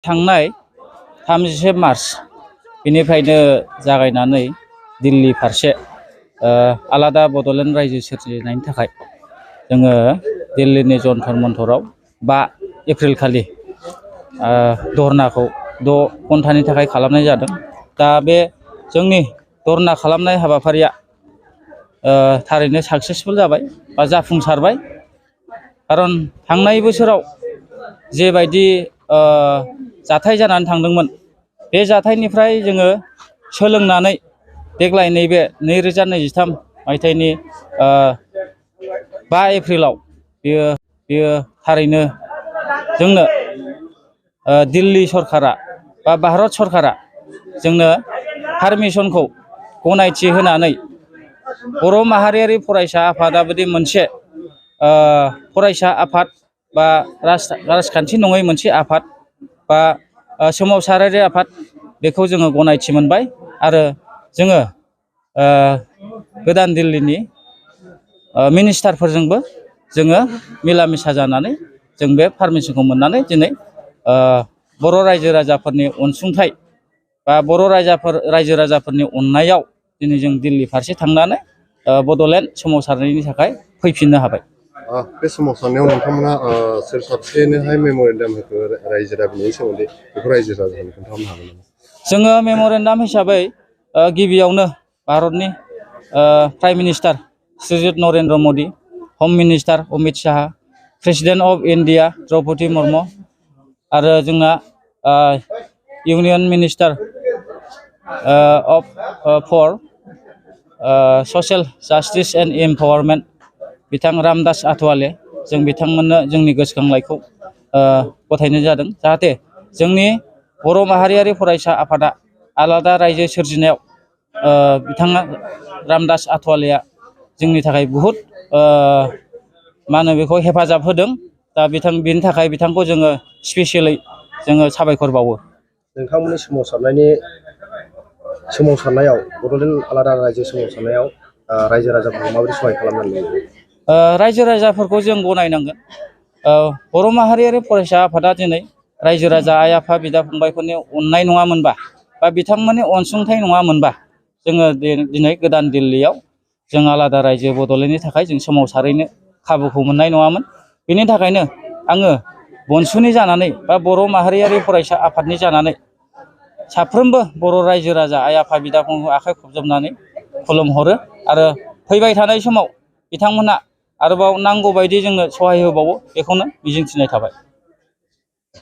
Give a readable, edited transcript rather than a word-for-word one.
थांनाय 31 मार्च बेनिफ्रायनो जागायनानै दिल्ली फारसे आलादा बड'लेण्ड रायजो सोरजिनायनि थाखाय जोङो दिल्लीनि जन्तर मन्तराव 5 एप्रिल खालि धरनाखौ 6 घन्टानि थाखाय खालामनाय जादों। दा बे जोंनि धरना खालामनाय हाबाफारिया थारैनो साक्सेसफुल जाबाय बा जाफुंसारबाय। खारन थांनाय बोसोराव जेबायदि जाथाय जानानै थांदोंमोन बे जाथायनिफ्राय जोङो सोलोंनानै देग्लाय नैबे 2023 मायथाइनि 5 एप्रिलाव बेयो थारैनो जोंनो दिल्ली सरकारा बा भारत सरकारा जोंनो पारमिसनखौ गनायथि होनानै बर' माहारियारि फरायसा आफादाबादि मोनसे फरायसा आफाद बा राजखान्थि नङै मोनसे आफाद बा सोमावसारारि आफाद बेखौ जोङो गनायथि मोनबाय आरो जोङो गोदान दिल्लीनि मिनिस्टारफोरजोंबो जोङो मिला मिसा जानानै जों बे पारमिसनखौ मोननानै दिनै बर' रायजो राजाफोरनि अनसुंथाइ बा बर' रायजो राजाफोरनि अननायाव दिनै जों दिल्ली फारसे थांनानै बड'लेण्ड सोमावसारनायनि थाखाय फैफिननो हाबाय। बे सोमावसारनायाव नोंथांमोना सोर साबसेनोहाय मेम'रेन्डाम होखो रायजो राजानि सोमोन्दै बेखौ रायजो राजानो खोन्थाहरनो हागोन नामा? जोङो मेम'रेन्डाम हिसाबै गिबियावनो भारतनि prime minister Shriyut Narendra Modi, home minister Amit Shah, president of India Droupadi Murmu आरो जोंना union minister for social justice and empowerment बिथां रामदास आठवाले, जों बिथांमोननो जोंनि गोसोखांलाइखौ गथायनाय जादों जाहाथे जोंनि बर' माहारियारि फरायसा आफादा आलादा रायजो सोरजिनायाव बिथाङा रामदास आठवालेया जोंनि थाखाय बहुद मा होनो बेखौ हेफाजाब होदों। दा बेनि थाखाय बिथांखौ जोङो स्पेसियेलि जोङो साबायखर बावो। नोंथांमोननि सोमावसारनायाव बड'लेण्ड आलादा रायजो सोमावसारनायाव रायजो राजाफोरखौ माबोरै सहाय खालामनानै रायजो राजाफोरखौ जों गनायनांगोन। बर' माहारियारि फरायसा आफादा दिनै रायजो राजा आइ आफा बिदा फंबायफोरनि अननाय नङामोनबा बा बिथांमोननि अनसुंथाइ नङामोनबा जोङो दिनै गोदान दिल्लीयाव जों आलादा रायजो बड'लेण्डनि थाखाय जों सोमावसारहैनो खाबुखौ मोननाय नङामोन। बेनि थाखायनो आङो बनसुनि जानानै बा बर' माहारियारि फरायसा आफादनि जानानै साफ्रोमबो बर' रायजो राजा आइ आफा बिदा फंबायखौ आखाइ खबजबनानै खुलुमहरो आरो फैबाय थानाय समाव बिथांमोनहा आरोबाव नांगौ बायदि जोंनो सहाय होबावो बेखौनो मिजिंथिनाय थाबाय।